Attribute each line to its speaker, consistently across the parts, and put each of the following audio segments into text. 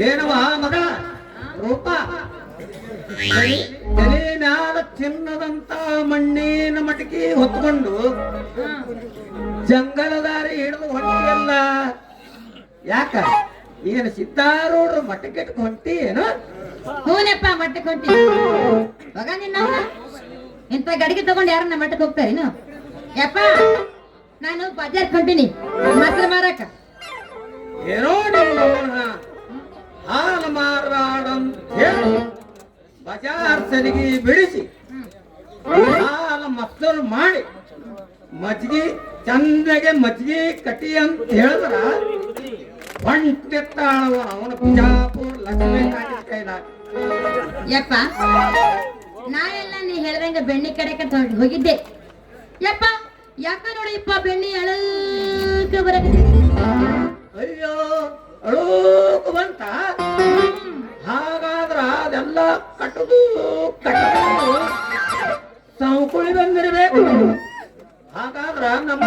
Speaker 1: ಏನವ ಮಗ ರೂಪ ತಲೆ ಮ್ಯಾಲ ಚಿನ್ನದಂತ ಮಣ್ಣಿನ ಮಟಕಿ ಹೊತ್ಕೊಂಡು ಜಂಗಲದಾರಿ ಹಿಡಿದು ಹೊಂಟಿಯಲ್ಲ ಯಾಕ ಏನು ಸಿದ್ದಾರೂಢರು ಮಟ್ಟಕ್ಕೆ ಹೊಂಟಿ ಏನು?
Speaker 2: ಹೂನಪ್ಪ ಮಟ್ಟಕ್ಕೆ ಹೊಂಟಿ ಮಗ ನಿನ್ನ ಇಂತ ಗಡಿಗೆ ತಗೊಂಡು ಯಾರನ್ನ ಮಟ್ಟಕ್ಕೆ ಹೋಗ್ತಾರೇನು? ಯಪ್ಪ ನಾನು ಬಜಾರ್ ಹೊಂಟಿನಿ ಮೊಸರು ಮಾರಕ.
Speaker 1: ಏನೋ ನಿಮ್ಮ ಹಾಲು ಮಾರಬೇಡಂತ ಹೇಳಿ ಬಜಾರ್ ಸಲಿಗೆ ಬಿಡಿಸಿ ಹಾಲು ಮೊಸರು ಮಾಡಿ ಮಜ್ಜಿಗೆ ಚಂದಗೆ ಮಜ್ಜಿಗೆ ಕಟಿ ಅಂತ ಹೇಳಿದ್ರ ಹೊಂಟೆತ್ತಾಳವ ಅವನ ಬಿಜಾಪುರ ಲಕ್ಷ್ಮೀ ಕೈಲಾಗ.
Speaker 2: ಯಪ್ಪ ನಾ ಎಲ್ಲ ನೀ ಹೇಳ್ದಂಗ ಬೆಣ್ಣಿ ಕಡೆಕ ಹೋಗಿದ್ದೆ ಯಪ್ಪ. ಯಾಕ ನೋಡಿಪ್ಪ ಬೆಣ್ಣಿ ಅಳಕ ಬರಕ.
Speaker 1: ಅಯ್ಯೋ ಅಳೋಕ ಬಂತ. ಹಾಗಾದ್ರ ಅದೆಲ್ಲ ಕಟ್ಟದು ಸಂಕುಳಿ ಬಂದಿರಬೇಕು. ಹಾಗಾದ್ರ ನಮ್ಮ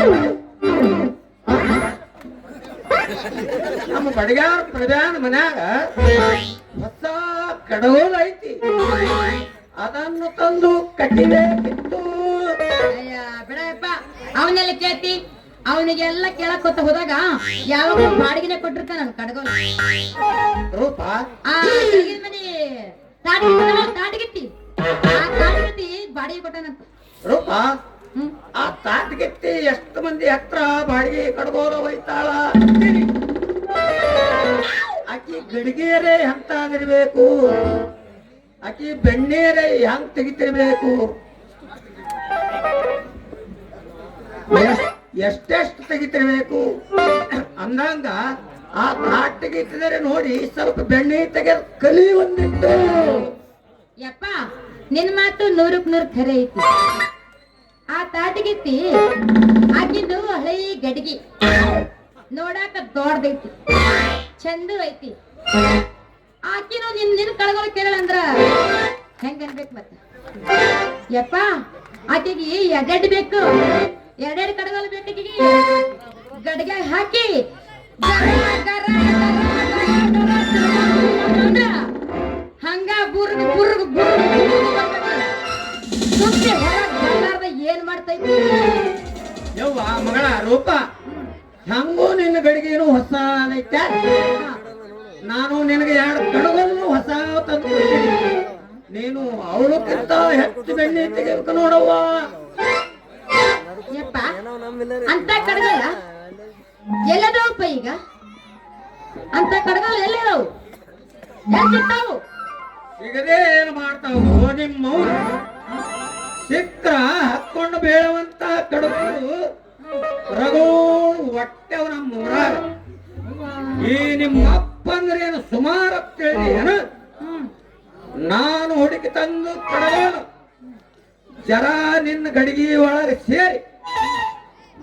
Speaker 1: ಬಡಿಗಾರ ಪ್ರಧಾನ ಮನ್ಯಾಗ ಹೊಸ ಕಡಗೋಲ್ ಐತಿ, ಅದನ್ನು ತಂದು ಕಟ್ಟಿಬೇಕಿತ್ತು.
Speaker 2: ಬಿಡಪ್ಪ ಅವನ್ನೆಲ್ಲ ಕೇಳ್ತಿ. ಅವನಿಗೆಲ್ಲ ಕೇಳಕ್ಕೊತ್ತ ಹೋದಾಗ ಯಾವ ಬಾಡಿಗೆನೆ ಕೊಟ್ಟಿರ್ತಾನ ನನ್ ಕಡಗೋಲ್.
Speaker 1: ರೂಪ
Speaker 2: ಮನೆ ತಾಟಿಗಿತ್ತಿ ಬಾಡಿಗೆ ಕೊಟ್ಟನಂತ.
Speaker 1: ರೂಪ ಆ ತಾಟಗಿತ್ತಿ ಎಷ್ಟು ಮಂದಿ ಹತ್ರ ಬಾಡಿಗೆ ಕಡಗೋಲ ಒಯ್ತಾಳ ಅಂತೀನಿ. ಆಕಿ ಗಡಿಗೆರೆ ಎಂತಾಗಿರ್ಬೇಕು, ಆಕಿ ಬೆಣ್ಣೇರೆ ಹೆಂಗ್ ತೆಗಿತಿರ್ಬೇಕು, ಎಷ್ಟೆಷ್ಟು ತೆಗಿತಿರ್ಬೇಕು ಅಂದಂಗ ಆ ತಾಟ್ ತೆಗಿತಿದರೆ ನೋಡಿ ಸ್ವಲ್ಪ ಬೆಣ್ಣೆ ತೆಗೆದು ಕಲಿ ಒಂದಿಟ್ಟು.
Speaker 2: ಯಪ್ಪ ನಿನ್ ಮಾತು 100ಕ್ಕೆ 100 ಖರೆ ಐತಿ. ಆ ತಾಟಿಗಿತ್ತಿ ಆಕಿಂದು ಹಳೆ ಗಡಿಗೆ ನೋಡಾಕ ದೊಡ್ಡದೈತಿ, ಚಂದ ಐತಿ. ಆಕಿನು ನಿನ್ ಕಳಗೋಲ ಕೇಳಲ್ಲ ಅಂದ್ರ ಹೆಂಗ ಅನ್ಬೇಕು ಮತ್ತ? ಯಪ್ಪ ಆಕೆಗೆ ಎಡೆಡ್ ಬೇಕು, ಎರಡೆರಡು ಕಡಗೋಲು ಬೇಕಾಕಿಗೆ ಗಡಿಗೆ ಹಾಕಿ ಹಂಗ ಬುರ್ಗ್ ಬುರ್ಗ್ ಏನ್ ಮಾಡ್ತೈತಿ
Speaker 1: ಯವ್ವ ಮಗಳ ರೂಪ. ಹಂಗೂ ನಿನ್ನ ಗಡಿಗೆನು ಹೊಸ ಐತೆ, ನಾನು ನಿನಗೆ 2 ಕಡಗೋಲು ಹೊಸ ತಂದು ನೀನು ಅವಳಕ್ಕಿಂತ ಹೆಚ್ಚು ಬೆಣ್ಣೆ ತೆಗೆಬೇಕು ನೋಡವ್ವ.
Speaker 2: ಯಪ್ಪ ಅಂತ ಕಡಗಲ್ಲ ಎಲ್ಲದವಪ್ಪ ಈಗ? ಅಂತ ಕಡಗಲ್ಲ ಎಲ್ಲದವು? ಎಲ್ಲಿರ್ತಾವು?
Speaker 1: ಸಿಗದೆ ಏನು ಮಾಡ್ತಾವು ನಿಮ್ಮವ್ರು? ಸಿಕ್ರ ಹಾಕೊಂಡು ಬೇಳವಂತ ಕಡಗಳು ರಗೋಳು ಹೊಟ್ಟೆವ್ ನಮ್ಮ ಊರಾಗ. ಈ ನಿಮ್ಮ ಅಪ್ಪ ಅಂದ್ರೆ ಏನು ಸುಮಾರು ಕೇಳಿ ಏನು? ನಾನು ಹುಡುಕಿ ತಂದು ಕಡಗೋಳು ಜರ ನಿನ್ನ ಗಡಿಗೆ ಒಳಗೆ ಸೇರಿ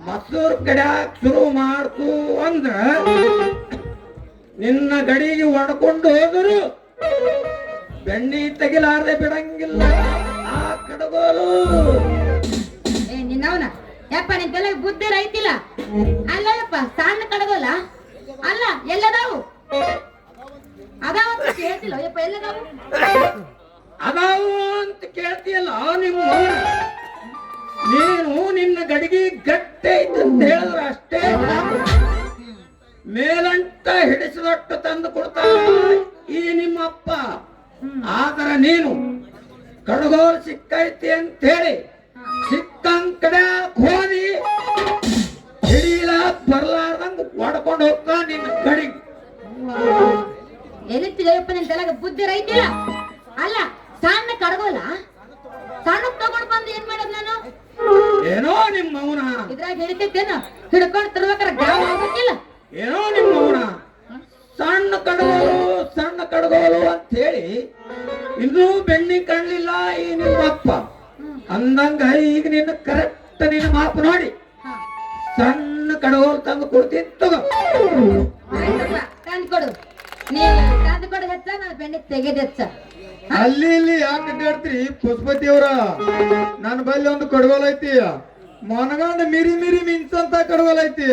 Speaker 1: ಮೊಸರು ಕಡ್ಯಾಕ್ ಶುರು ಮಾಡ್ತು ಅಂದ್ರ ನಿನ್ನ ಗಡಿಗೆ ಒಡ್ಕೊಂಡು ಹೋದರು ಬೆಣ್ಣಿ ತೆಗಿಲಾರ್ದೆ ಬಿಡಂಗಿಲ್ಲ ಆ ಕಡಗೋಲು.
Speaker 2: ನಿನ್ನವನ ಯಪ್ಪ ನಿನ್ ತಲೆ ಬುದ್ಧಿ ರೈತಿಲ್ಲ. ಅಲ್ಲ ಯಪ್ಪ ಸಣ್ಣ ಕಡಗೋಲ ಅಲ್ಲ ಎಲ್ಲದಾವು ಅದಾವ ಅಂತ ಕೇಳ್ತಿಲ್ಲ ಯಪ್ಪ. ಎಲ್ಲದಾವು
Speaker 1: ಅದಾವು ಅಂತ ಕೇಳ್ತೀಯ ಅಂತ ಹೇಳಿದ್ರು ಅಷ್ಟೇ ಸಾಕು. ಮೇಲಂಟ ಹಿಡಿಸಿದಟ್ಟು ತಂದು ಕೊಡ್ತಾನ ಈ ನಿಮ್ಮಪ್ಪ. ಆತರ ನೀನು ಕಡಗೋಲ್ ಸಿಕ್ಕೈತಿ ಅಂತ ಹೇಳಿ ಸಿಕ್ಕಂಗ್ ಕಡೆ ಹೋದಿ ಹಿಡಿಲ ಬರ್ಲಾರ್ದಂಗ ಹೊಡ್ಕೊಂಡು ಹೋಗ್ತಾ ನಿನ್ನ ಕಡೆಗೆ.
Speaker 2: ಎಲ್ಲಿತ್ತಿದೆಯಪ್ಪ ನಿನ್ ತಲೆಗೆ ಬುದ್ಧಿ ರೈತಿಲ್ಲ. ಅಲ್ಲ ಸಣ್ಣ ಕಡಗೋಲ ಸಣ್ಣ ತಗೊಂಡ್ ಬಂದು ಏನ್ ಮಾಡೋದ್ ನಾನು?
Speaker 1: ಏನೋ ನಿಮ್ಮ ಮೌನ,
Speaker 2: ಇದ್ರಾಗ ಹಿಡಿತೈತೇನು? ಹಿಡ್ಕೊಂಡು ತರ್ಬೇಕಾರ ಗಾವ ಆಗ್ಬೇಕಿಲ್ಲ?
Speaker 1: ಏನೋ ನಿಮ್ಮ ಮೌನ. ಸಣ್ಣ ಕಡಗೋಲು ಅಂತ ಹೇಳಿ ಇನ್ನೂ ಬೆಣ್ಣಿ ಕಾಣ್ಲಿಲ್ಲ ಈ ನಿಮ್ಮಪ್ಪ ಅಂದಂಗ ಈಗ ನಿನ್ನ ಕರೆಕ್ಟ್ ನಿನ್ನ ಮಾಪು ನೋಡಿ ಸಣ್ಣ ಕಡಗೋಲು ತಂದು ಕೊಡ್ತೀನಿ ತಗೋ.
Speaker 2: ತಂದು ಕೊಡು. ನೀ ತಂದು ಕೊಡು ಹೆಚ್ಚ, ನಾನು ಬೆಣ್ಣೆ ತೆಗೆದ ಹೆಚ್ಚ.
Speaker 3: ಅಲ್ಲಿ ಇಲ್ಲಿ ಯಾಕೆ ಅಡ್ಡಾಡ್ತೀರಿ ಪುಷ್ಪತಿ ಅವ್ರ? ನನ್ನ ಬಲ್ಲಿ ಒಂದು ಕಡಗೋಲ್ ಐತಿ, ಮನಗಂಡ ಮಿರಿ ಮಿರಿ ಮಿಂಚಂತ ಕಡಗೋಲ್ ಐತಿ.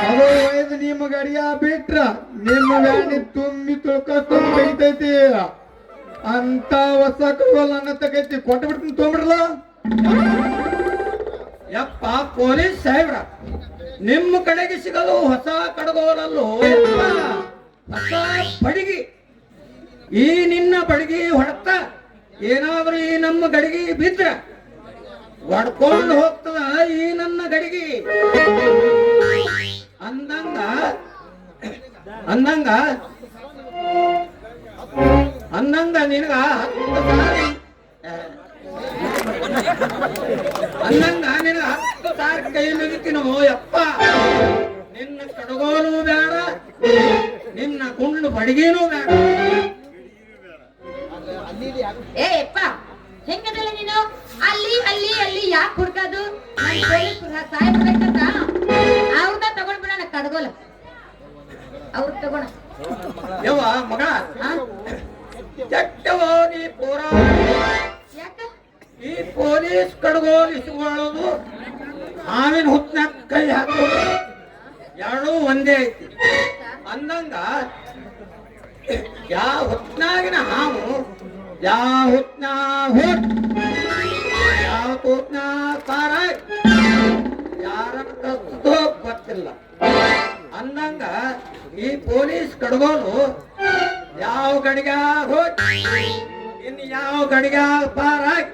Speaker 3: ಅದು ಒಯ್ದು ನಿಮ್ಮ ಗಡಿಯ ಬಿಟ್ರ ನಿಮ್ಮ ಬ್ಯಾಣಿ ತುಂಬಿ ತುಳ್ಕೊಂಡು ತೆಗಿತೈತಿ. ಅಂತ ಹೊಸ ಕಡಗೋಲ್ ನನ್ನ ತಗೈತಿ, ಕೊಟ್ಟು ಬಿಡ್ತೀನಿ ತೊಗೊಂಬಿಡ್ರಲ್ಲ.
Speaker 1: ಯಪ್ಪ ಪೊಲೀಸ್ ಸಾಹೇಬ್ರ, ನಿಮ್ಮ ಕಡೆಗೆ ಸಿಗಲು ಹೊಸ ಕಡಗೋಲಲ್ಲೂ ಯಪ್ಪ, ಹೊಸ ಬಡಿಗಿ. ಈ ನಿನ್ನ ಬಡಗಿ ಹೊಡೆತ ಏನಾದ್ರೂ ಈ ನಮ್ಮ ಗಡಿಗೆ ಬಿದ್ರ ಹೊಡ್ಕೊಂಡು ಹೋಗ್ತದ ಈ ನನ್ನ ಗಡಿಗೆ. ಅಂದಂಗ ಅಂದಂಗ ಅಂದಂಗ ನಿನಗ 10 ಸಾರಿ ಅಂದಂಗ ನಿನಗ 10 ಸಾರಿ ಕೈ ಮುಗಿತೀನೋ ಯಪ್ಪ. ನಿನ್ನ ಕಡಗೋಲು ಬೇಡ, ನಿನ್ನ ಗುಂಡು ಬಡಿಗೇನೂ ಬೇಡ.
Speaker 2: ಏ ಅಪ್ಪ, ಹೆಂಗದಲ್ಲ ನೀನು? ಅಲ್ಲಿ ಅಲ್ಲಿ ಅಲ್ಲಿ ಯಾಕೆ ಹುಡ್ಕಾದು? ಸಾಯ್ಬೇಕಂತ ಅವ್ರನ್ನ ತಗೊಂಡ್ ಬಿಡೋಣ ಕಡ್ಗೋಲ. ಅವ್ರ ತಗೋಣ.
Speaker 1: ಯವ್ವ ಮಗ, ಕೆಟ್ಟವೋ ನೀ ಪೂರ.
Speaker 2: ಯಾಕ
Speaker 1: ಈ ಪೊಲೀಸ್ ಕಡಗೋಲು ಇಸ್ಕೊಳ್ಳೋದು ಹಾವಿನ ಹುತ್ನಾಗ ಕೈ ಹಾಕೋದು ಎರಡೂ ಒಂದೇ ಐತಿ. ಅಂದಂಗ ಯಾವ ಹುತ್ನಾಗಿನ ಹಾವು ಯಾವ ಹುತ್ನಾ ಹುಟ್ ಯಾವ ಕೂತ್ನಾ ಪಾರ ಯಾರನ್ನ ಕಲ್ತೋ ಗೊತ್ತಿಲ್ಲ. ಅಂದಂಗ ಈ ಪೊಲೀಸ್ ಕಡಗೋಲು ಯಾವ ಗಡಿಗ ಹೋಟ್ ಇನ್ನು ಯಾವ ಗಡಿಗ ಪಾರಾಗಿ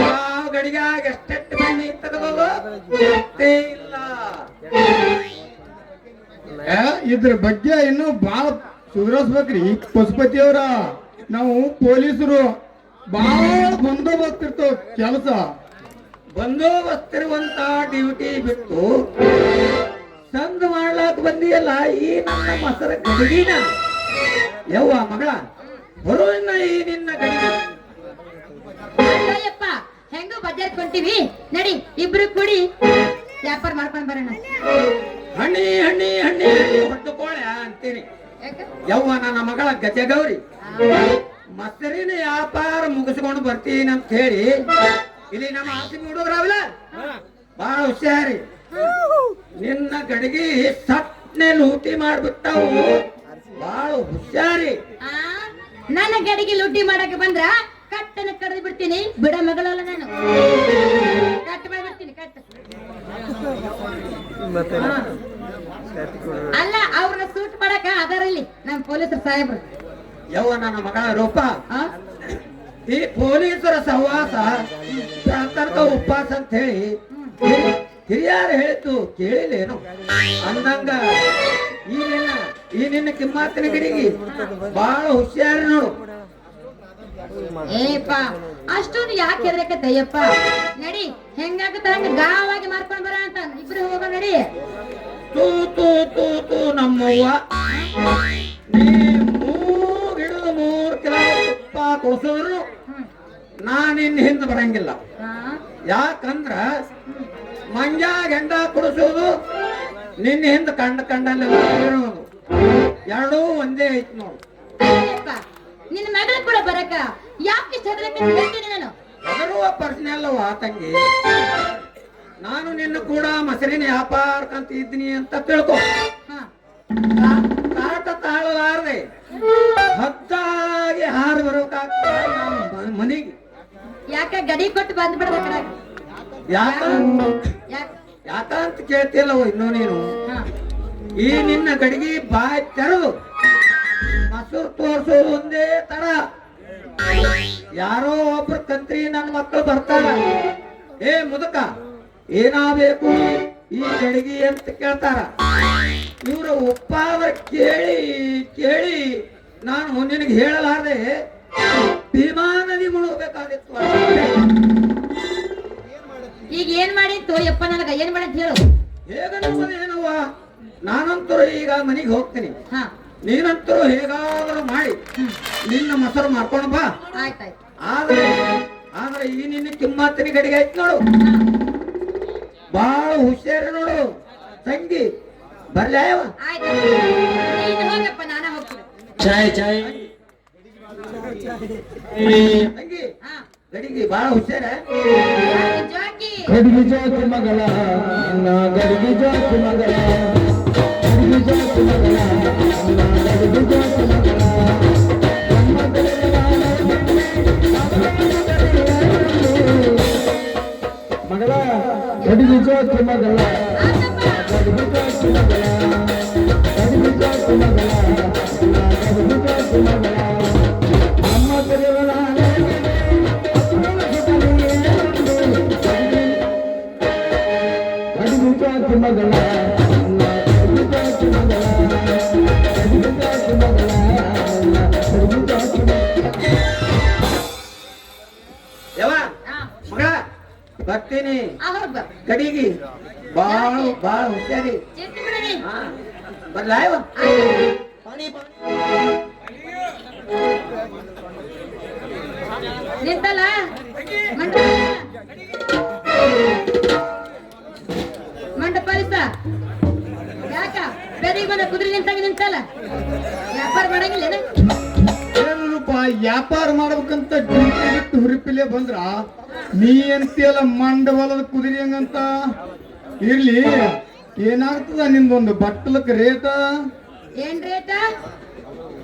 Speaker 1: ಯಾವ ಗಡಿಗಾಗ ಎಷ್ಟೆಷ್ಟು ಬಣ್ಣಿ ತೆಗೆದೋದು ಗೊತ್ತೇ ಇಲ್ಲ.
Speaker 3: ಇದ್ರ ಬಗ್ಗೆ ಇನ್ನು ಬಾಳ ಸುಧಾರಿಸ್ಬೇಕ್ರಿ ಪಶುಪತಿ ಅವ್ರ. ನಾವು ಪೊಲೀಸರು ಬಾಳ ಬಂದೋಬಸ್ತ್ ಇರ್ತವ ಕೆಲಸ.
Speaker 1: ಬಂದೋಬಸ್ತಿರುವಂತ ಡ್ಯೂಟಿ ಬಿಟ್ಟು ಸಂದ್ ಮಾಡ್ಲಾಕ್ ಬಂದಿಯಲ್ಲ ಈ ನನ್ನ ಮಸರ ಗಡಿಗಿನ. ಯವ್ವ ಮಗಳ, ಬರೋನ್ನ ಈ ನಿನ್ನ ಗಡಿಗೆ.
Speaker 2: ಅಯ್ಯಪ್ಪ, ಹೆಂಗೋ ಬಜಾರ್ ಕೊಂತೀವಿ ನಡಿ, ಇಬ್ರು ಕೂಡಿ ವ್ಯಾಪಾರ ಮಾಡ್ಕೊಂಡ್ ಬರೋಣ.
Speaker 1: ಹಣ್ಣಿ ಹಣ್ಣಿ ಹಣ್ಣಿ ಹಣ್ಣಿ ಹೊಟ್ಟುಕೋಳೆ ಅಂತೀನಿ. ಯವ್ವ ನನ್ನ ಮಗಳ ಗಜಗೌರಿ, ಮಸರಿನ ವ್ಯಾಪಾರ ಮುಗಿಸ್ಕೊಂಡು ಬರ್ತೀನಿ ಅಂತ ಹೇಳಿ ಇಲ್ಲಿ ನಮ್ಮ ಆಸಿ ಹುಡುಗರಾವಲ್ಲ ಬಹಳ ಹುಷಾರಿ. ನಿನ್ನ ಗಡಿಗೆ ಸಟ್ನೆ ಲೂಟಿ ಮಾಡ್ಬಿಟ್ಟವು, ಬಹಳ ಹುಷಾರಿ.
Speaker 2: ನನ್ನ ಗಡಿಗೆ ಲೂಟಿ ಮಾಡಕ್ಕೆ ಬಂದ್ರ ಕಟ್ಟನ ಕಡ್ದು ಬಿಡ್ತೀನಿ. ಬಿಡ ಮಗಳಲ್ಲ ನಾನು, ಕಟ್ ಮಾಡ್ಬಿಡ್ತೀನಿ. ಕಟ್ ಅಲ್ಲ, ಅವ್ರನ್ನ ಸೂಟ್ ಮಾಡಕ ಅದರಲ್ಲಿ ನಮ್ಮ ಪೊಲೀಸರು ಸಾಹೇಬ್ರು.
Speaker 1: ಯವ್ವ ನನ್ನ ಮಗಳ ರೂಪ, ಈ ಪೊಲೀಸರ ಸಹವಾಸ ತರ್ಕ ಉಪವಾಸ ಅಂತ ಹೇಳಿ ಹಿರಿಯರು ಹೇಳಿದ್ದು ಕೇಳಿಲ್ಲೇನು? ಅಂದಂಗ ಈ ನಿನ್ನ ಕಿಮ್ಮತ್ತಿನ ಗಿಡಿಗೆ ಬಹಳ ಹುಷಾರಿ ನೋಡು.
Speaker 2: ಏಪ್ಪ, ಅಷ್ಟೊಂದು ಯಾಕೆ ಹೆದರಕತ್ತಯ್ಯಪ್ಪ? ನಡಿ, ಹೆಂಗಾಗತ್ತ ಹಂಗ ಗಾವಾಗಿ ಮಾರ್ಕೊಂಡ್ ಬರ ಅಂತ ಇಬ್ರು ಹೋಗೋ. ನಡಿ.
Speaker 1: ತೂ ತೂ ತೂ ತೂ ನಮ್ಮವ್ವ, ನೀ ಹಿಡಿದು 3 ಕಿಲೋ ತುಪ್ಪ ಕೊಡ್ಸಿದ್ರು ನಾನಿನ್ ಹಿಂದೆ ಬರಂಗಿಲ್ಲ. ಯಾಕಂದ್ರ ಮಂಜ ಗೆಂಡ ಕುಡಿಸೋದು ನಿನ್ನ ಹಿಂದೆ ಕಂಡಲ್ಲಿ ಇರೋದು ಎರಡೂ ಒಂದೇ ಐತಿ ನೋಡು.
Speaker 2: ನಿನ್ನ ಮಗಳ ಕೂಡ ಬರಕ ಯಾಕೆ ಹೇಳ್ತೀನಿ ನಾನು.
Speaker 1: ಎದರುವ ಪರ್ಸನಲ್ಲವ ತಂಗಿ, ನಾನು ನಿನ್ನ ಕೂಡ ಮಸರಿನ ವ್ಯಾಪಾರಕ್ಕಂತ ಇದ್ದೀನಿ ಅಂತ ತಿಳ್ಕೊ. ಕಾಟ ತಾಳಲಾರದೆ ಹತ್ತಾಗಿ ಹಾರು ಬರ್ಬೇಕಾಗ್ತದೆ ನಾವು ಮನೆಗೆ.
Speaker 2: ಯಾಕ ಗಡಿ ಕೊಟ್ಟು ಬಂದ್ಬಿಡ್ಬೇಕ?
Speaker 1: ಯಾಕಂತ ಕೇಳ್ತಿಲ್ಲವ ಇನ್ನೂ ನೀನು
Speaker 2: ಹಾ
Speaker 1: ಈ ನಿನ್ನ ಗಡಿಗೆ ಬಾಯಿ ತೆರೆದು ಮೊಸರು ತೋರ್ಸೋದು ಒಂದೇ ತರ. ಯಾರೋ ಒಬ್ರು ಕಂತ್ರಿ ನನ್ನ ಮಕ್ಕಳು ಬರ್ತಾರ, ಏ ಮುದುಕ ಏನಾಗಬೇಕು ಈ ಗಡಿಗೆ ಅಂತ ಕೇಳ್ತಾರ. ಇವ್ರ ಒಪ್ಪಾದ್ರ ಕೇಳಿ ಕೇಳಿ ನಾನು ನಿನಗೆ ಹೇಳಲಾರ್ದೆ ಭೀಮಾ ನದಿ ಮುಳುಗಬೇಕಾಗಿತ್ತು.
Speaker 2: ಈಗ ಏನ್ ಮಾಡಿತ್ತು ಯಪ್ಪ, ನನಗ ಏನ್ ಮಾಡಿತ್ ಹೇಳು.
Speaker 1: ಹೇಗನ್ನೋದೇನವ್ವ, ನಾನಂತರೂ ಈಗ ಮನೆಗೆ ಹೋಗ್ತೀನಿ,
Speaker 2: ಹಾ
Speaker 1: ನೀನಂತರೂ ಹೇಗಾದರೂ ಮಾಡಿ ನಿನ್ನ ಮೊಸರು ಮಾಡ್ಕೊಂಡು ಬಾ.
Speaker 2: ಆಯ್ತಾಯ್ತು.
Speaker 1: ಆದ್ರೆ ಆದ್ರೆ ಈ ನಿನ್ನ ಕಿಮ್ಮತ್ತಿನ ಗಡಿಗೆ ಐತ್ ನೋಡು, ಬಾಳ ಹುಷಾರಿ ನೋಡು ತಂಗಿ. ಬರ್ಲ್ಯಾವ
Speaker 2: ಆಯ್ತು ನೀನು ಹೋಗಪ್ಪ, ನಾನ ಹೋಗ್ತೀನಿ.
Speaker 3: ಚಾಯ್ ಚಾಯ್
Speaker 1: ತಂಗಿ,
Speaker 2: ಹಾ
Speaker 1: ಗಡಿಗೆ ಬಾಳ ಹುಷಾರ.
Speaker 2: ಜೋಕಿ
Speaker 3: ಗಡಿಗೆ ಜಾತಿ ಮಗಳ ಗಡಿಗೆ ಜಾತಿ ಮಗಳ ಗಡಿಗೆ ಜಾತಿ ಮಗಳ ಗಡಿಗೆ ಜಾತಿ ಮಗಳ ಮಗಳ ಗಡಿಗೆ ಜಾತಿ ಮಗಳ ಗಡಿಗೆ ಜಾತಿ ಮಗಳ ಗಡಿಗೆ ಜಾತಿ ಮಗಳ ಗಡಿಗೆ ಜಾತಿ ಮಗಳ ನಮ್ಮ ಕರೆಯವಳ ಮಗಳ
Speaker 1: ಯವ
Speaker 2: ಹಾ
Speaker 1: ಮಗ ಬರ್ತೀನಿ
Speaker 2: ಹೋಗ್ಬ
Speaker 1: ಗಡಿಗೆ ಬಾಳ ಬಾಳ ಹುಷಾರಿ.
Speaker 2: ಚಿಂತೆ ಬಿಡನಿ.
Speaker 1: ಹಾ ಬರ್ಲಾಯವ.
Speaker 2: ನಿಂತಲ್ಲ ಮಂಟಪಾಲಿಸ ಯಾಕ ಬೆದಿಗೆ ಬಂದ ಕುದುರೆ ನಿಂತಾಗ ನಿಂತಲ್ಲ, ವ್ಯಾಪಾರ ಮಾಡಂಗಿಲ್ಲ.
Speaker 3: ಏನಪ್ಪ ವ್ಯಾಪಾರ ಮಾಡ್ಬೇಕಂತ ಬಿಟ್ಟು ಹುರಿಪಿಲೆ ಬಂದ್ರ ನೀ ಅಂತೀಯಲ್ಲ ಮಂಡವಲದ ಕುದುರೆ ಹಂಗಂತ. ಇರ್ಲಿ, ಏನಾಗ್ತದ ನಿಂದೊಂದು ಬಟ್ಟಲಕ್ ರೇಟ?
Speaker 2: ಏನ್ ರೇಟ?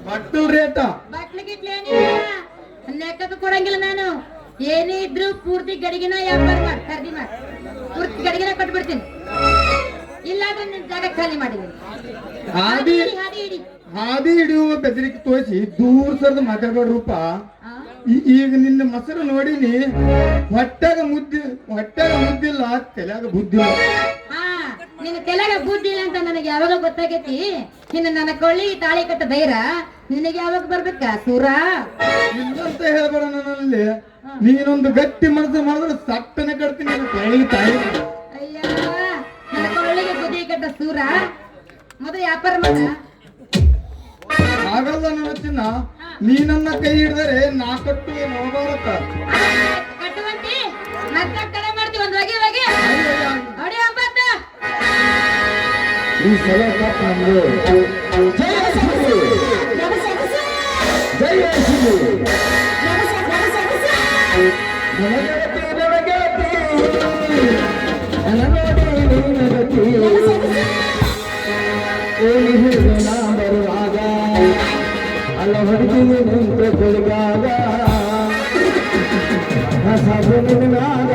Speaker 3: ಬಟ್ಟಲ್ ರೇಟ
Speaker 2: ಬಟ್ಲು ಗಿಟ್ಲು ಏನಿಲ್ಲ, ಲೆಕ್ಕಕ್ಕೆ ಕೊಡಂಗಿಲ್ಲ ನಾನು. ಏನೇ ಇದ್ರು ಪೂರ್ತಿ ಗಡಿಗೆನ ವ್ಯಾಪಾರ ಮಾಡಿ ಖರೀದಿ ಮಾಡಿ ಪೂರ್ತಿ ಗಡಿಗೆನ ಕೊಟ್ಬಿಡ್ತೀನಿ. ಇಲ್ಲಾಂದ್ರೆ ನಿನ್ ಜಾಗ ಖಾಲಿ ಮಾಡಿದ್ದೀನಿ.
Speaker 3: ಹಾದಿ
Speaker 2: ಹಾದಿ ಹಿಡಿ.
Speaker 3: ಹಾದಿ ಹಿಡಿಯುವ ಬೆದರಿಕೆ ತೋರಿಸಿ ದೂರ ಸರ್ದು ಮಾತಾಡೋ ರೂಪ.
Speaker 2: ಆ?
Speaker 3: ಈಗ ನಿನ್ನ ಮೊಸರು ನೋಡಿನಿ, ಹೊಟ್ಟಾಗ ಮುದ್ದಿಲ್ಲ, ತಲೆಯಾಗ ಬುದ್ಧಿ ಇಲ್ಲ.
Speaker 2: ಹಾ ನಿನ್ನ ತಲೆಗ ಬುದ್ಧಿ ಇಲ್ಲ ಅಂತ ನನಗೆ ಯಾವಾಗ ಗೊತ್ತಾಗೈತಿ. ಇನ್ನು ನನ್ನ ಕೊಳ್ಳಿ ತಾಳಿ ಕಟ್ಟ ಧೈರ್ಯ ನಿನಗೆ ಯಾವಾಗ ಬರ್ಬೇಕ ಸೂರ?
Speaker 3: ಇಲ್ಲಂತ ಹೇಳ್ಬೇಡ ನನ್ನಲ್ಲಿ. ನೀನೊಂದು ಗಟ್ಟಿ ಮನಸ್ಸು ಮಾಡಿದ್ರೆ ಸಟ್ಟನೆ ಕಟ್ತೀನಿ ತಾಯಿ ತಾಯಿ.
Speaker 2: ಅಯ್ಯ ನನ್ನ ಕೊಳ್ಳಿಗೆ ಬುದ್ಧಿ ಕಟ್ಟ ಸೂರ, ಮೊದಲು ವ್ಯಾಪಾರ ಮಾಡ.
Speaker 3: ಆಗಲ್ಲ ನನ್ನ ಚಿನ್ನ, ನೀನನ್ನ ಕೈ ಹಿಡಿದರೆ ನಾ ಕಟ್ಟು ನೋಡೋರತ್ತ.
Speaker 2: ಕಟ್ಟುವಂತಿ ಮತ್ತೆ ಕಡೆ ಮಾಡ್ತೀವಿ ಒಂದು ಬಗೆ ಬಗೆ ಹೊಡಿ ಹಬ್ಬತ್ತ.
Speaker 3: ಈ ಸಲ ಕಪ್ ನಮ್ದು. ಜಯ ಸಿಗು, ಜಯ ಸಿಗು. ನನಗೆಳತಿ, ನನಗೆಳತಿ, ನನ್ನ ನೋಡಿ ನೀನಗತಿ. ಓಲಿ ಹಿಡಿದು ನಾ ಬರುವಾಗ ಅಲ್ಲ ಹೊಡಿತೀನಿ ನಿಂತ ಕೊಡುವಾಗ ಸಾಬು ನಿನ್ನಾಗ.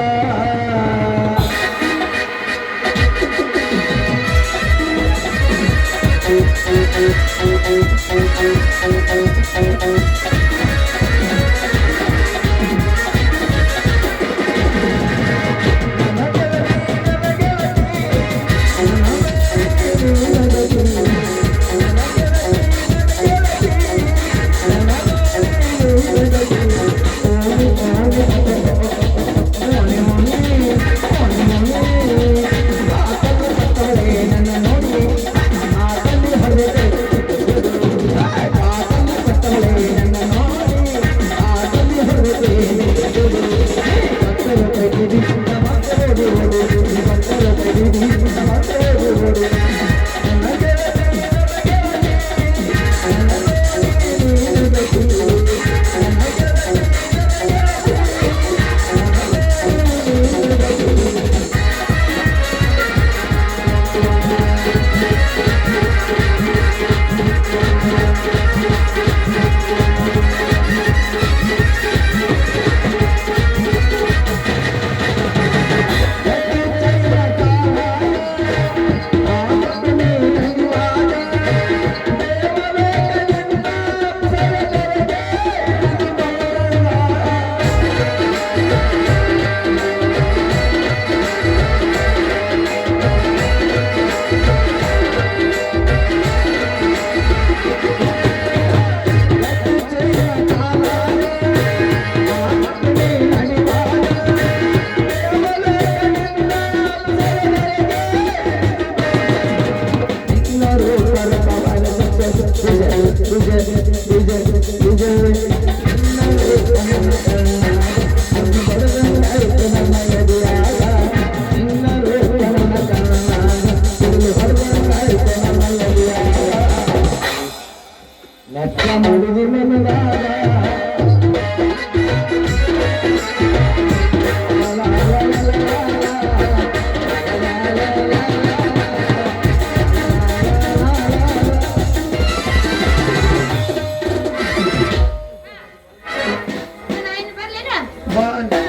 Speaker 1: ಬಾ